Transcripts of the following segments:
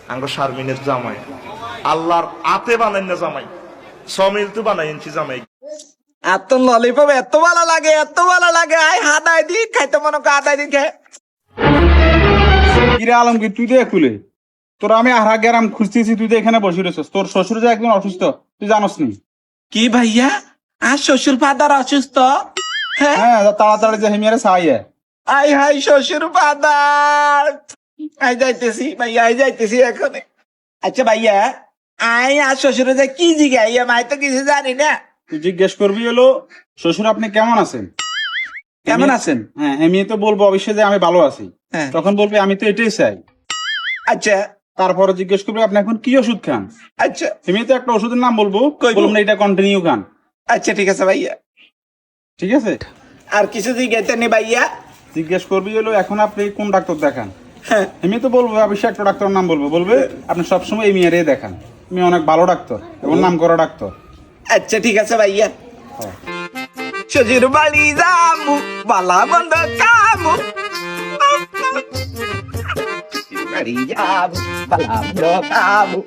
আঙ্গ শারমিনের জামাই আল্লাহর আতে বানাই না জামাই সমিল তো বানাই ইঞ্চি জামাই এত ললিপপ এত ভালো লাগে আই হাদাই দি খাইতে মনে করে হাদাই দি খাই কিরে আলমগীর তুই তো খুলে তোর আমি আহরা গেরাম খুঁজতেছি তুই তো এখানে বসে রয়েছিস তোর শ্বশুর যে একদম অসুস্থ তুই জানোস নি কি ভাইয়া আর শ্বশুর ফাদার অসুস্থ হ্যাঁ তাড়াতাড়ি যে হেমিয়ারে সাই আই হাই শ্বশুর ফাদার আই যাইতেছি ভাইয়া আই যাইতেছি এখন আচ্ছা ভাইয়া আই আর শ্বশুর যে কি জিগাই আমি তো কিছু জানি না তুই জিজ্ঞেস করবি হলো শ্বশুর আপনি কেমন আছেন কেমন আছেন হ্যাঁ হেমিয়ে তো বলবো অবশ্যই যে আমি ভালো আছি হ্যাঁ। তখন বলবে আমি তো এটাই চাই আচ্ছা তারপরে জিজ্ঞেস করবে আপনি এখন কি ওষুধ খান আচ্ছা হেমিয়ে তো একটা ওষুধের নাম বলবো কইবো? বলবো না এটা কন্টিনিউ খান আচ্ছা ঠিক আছে ভাইয়া ঠিক আছে আর কিছু জিগাইতে নি ভাইয়া জিজ্ঞেস করবি হলো এখন আপনি কোন ডাক্তার দেখান হ্যাঁ এমনি তো বলবো অবশ্যই একটা ডাক্তারের নাম বলবে আপনি সবসময় এই মেয়েরে দেখান তুমি অনেক ভালো ডাক্তার এবং নাম করা ডাক্তার আচ্ছা ঠিক আছে ভাইয়া শ্বশুর বাড়ি যামু বালা বন্ধ কামু বাড়ি যামু বালা বন্ধ কামু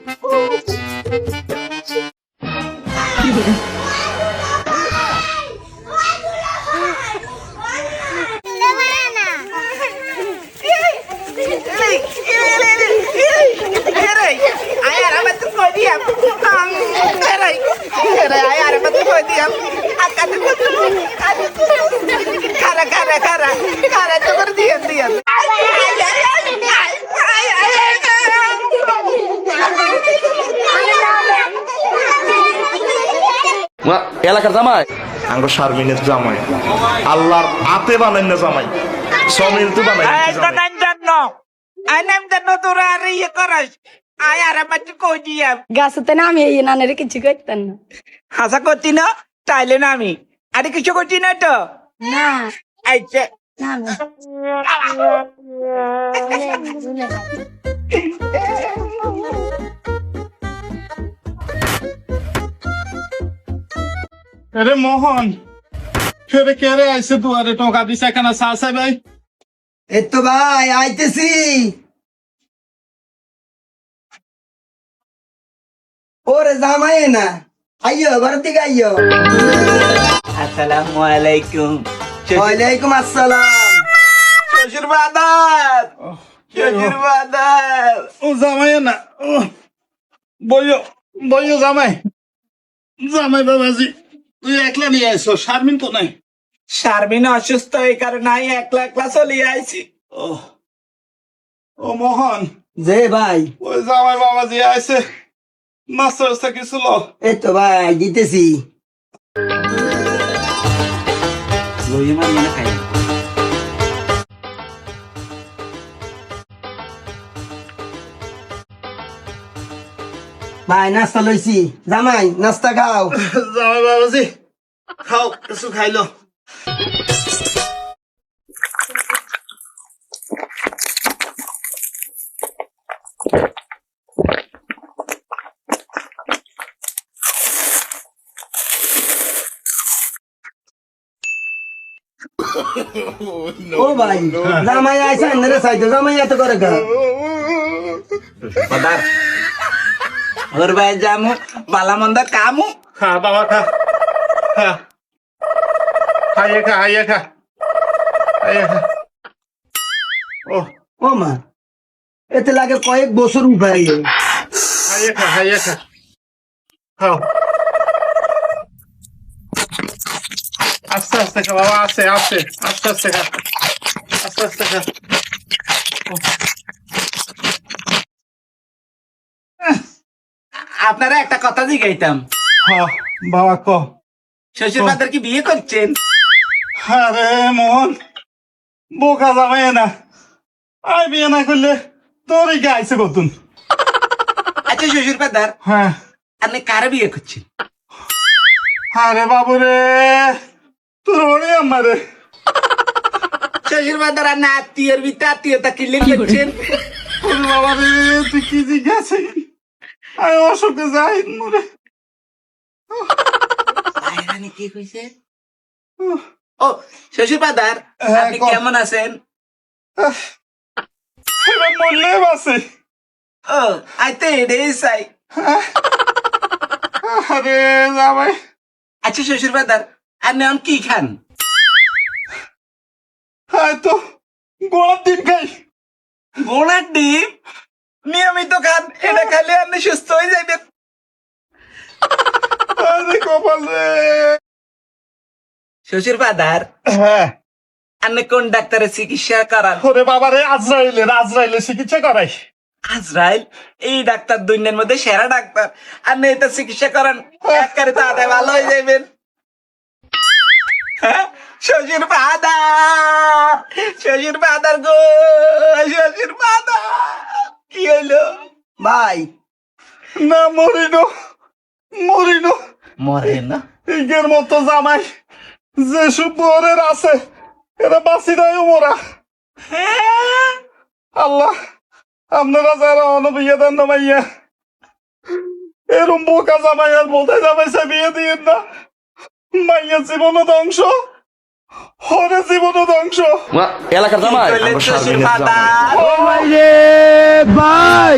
এলাকার জামাই আঙ্গ শারমিনের জামাই আল্লাহর আতে বানাই না জামাই সমিল তো বানাই ইঞ্চি জামাই তোরা আর ইয়ে করাস আয় আর আমার কই দিয়া গাছতে নামি এই নানের কিছু করতেন না হাসা করছি না তাইলে না আমি আরে কিছু করছি না তো না আচ্ছা নামি আরে মোহন ফেরে কেরে আইসে দুয়ারে টাকা দিছে কেন সাসা ভাই এই তো ভাই আইতেছি ওরে জামাই না আইয়ো ঘর থেকে আইয়ো আসসালামু আলাইকুম ওয়ালাইকুম আসসালাম শ্বশুর বাদার শ্বশুর বাদার ও জামাই না বইও বইও জামাই জামাই বাবাজি তুই একলা নিয়ে আইসো শারমিন তো নাই শারমিন অসুস্থ এই কারণে আমি একলা একলা চলে আইছি ও মোহন যে ভাই ওই জামাই বাবাজি আইসে মাস্টার কিছু লো এই তো ভাই দিতেছি ভাই নাস্তা লইছি জামাই নাস্তা খাও জামাই বাবাজি খাও কিছু খাইলো ও ভাই জামাই আইসা এনে সাইতো জামাই এত করে গা বাদার ওর ভাই জামু বালা মন্দ কামু খা বাবা খা খা খাইয়ে খা খাইয়ে খা খাইয়ে খা ও ও মা এতে লাগে কয়েক বছর উঠাই খাইয়ে খা খাও আস্তে আস্তে খা বাবা আস্তে আস্তে আস্তে আস্তে খা আস্তে আস্তে খা আপনারা একটা কথা জিগাইতাম হ্যাঁ বাবা ক শ্বশুর বাদার কি বিয়ে করছেন আরে মোহন বোকা যাবে না আই বিয়ে না করলে তোরই গাইছে কতুন আচ্ছা শ্বশুর বাদার হ্যাঁ আপনি কারে বিয়ে করছেন আরে বাবু রে তোর ওরে আমারে শ্বশুর বাদার আর না আত্মীয়ের ভিতরে আত্মীয়তা কিনলে করছেন ওরে বাবা রে তুই কি জিজ্ঞাসা আমি অসুখে যাই মরে আয়রানি কি কইছে ও শ্বশুর ফাদার হ্যাঁ, আপনি কও। কেমন আছেন? এবার মরলে বাসে। ও আই তো এটাই চাই। আরে জামাই, আচ্ছা শ্বশুর ফাদার আপনি এখন কি খান? হ্যাঁ তো গোড়ার দিন খাই। ঘোড়ার ডিম নিয়মিত খান, এটা খালি আপনি সুস্থ হয়ে যাবেন। আরে কপাল রে। শ্বশুর ফাদার হ্যাঁ, আপনি কোন ডাক্তারের চিকিৎসা করান? ওরে বাবা রে, আজরাইলে চিকিৎসা করাই। আজরাইল এই ডাক্তার দুনিয়ার মধ্যে সেরা ডাক্তার, আপনি এটা চিকিৎসা করান, একবারে তাড়াতাড়ি ভালো হয়ে যাবেন। হ্যাঁ? শ্বশুর ফাদার, শ্বশুর ফাদার গো, শ্বশুর ফাদার কি হইলো? ভাই না মরিনো, মরিনো। মরে না? ইগের মতো জামাই যেসব বরের আছে এরা বাঁচি নাই মোরা। হ্যাঁ? আল্লাহ, আপনারা যারা অনবিয়ে দেন না মাইয়া, এরম বোকা জামাই আর বলতে জামাইছে বিয়ে দিয়েন না। মাইয়া জীবনও ধ্বংস, হরে জীবনও ধ্বংস। এলাকার জামাই কইলেন আঙ্গ শ্বশুর শারমিনের জামাই। ফাদার ভাই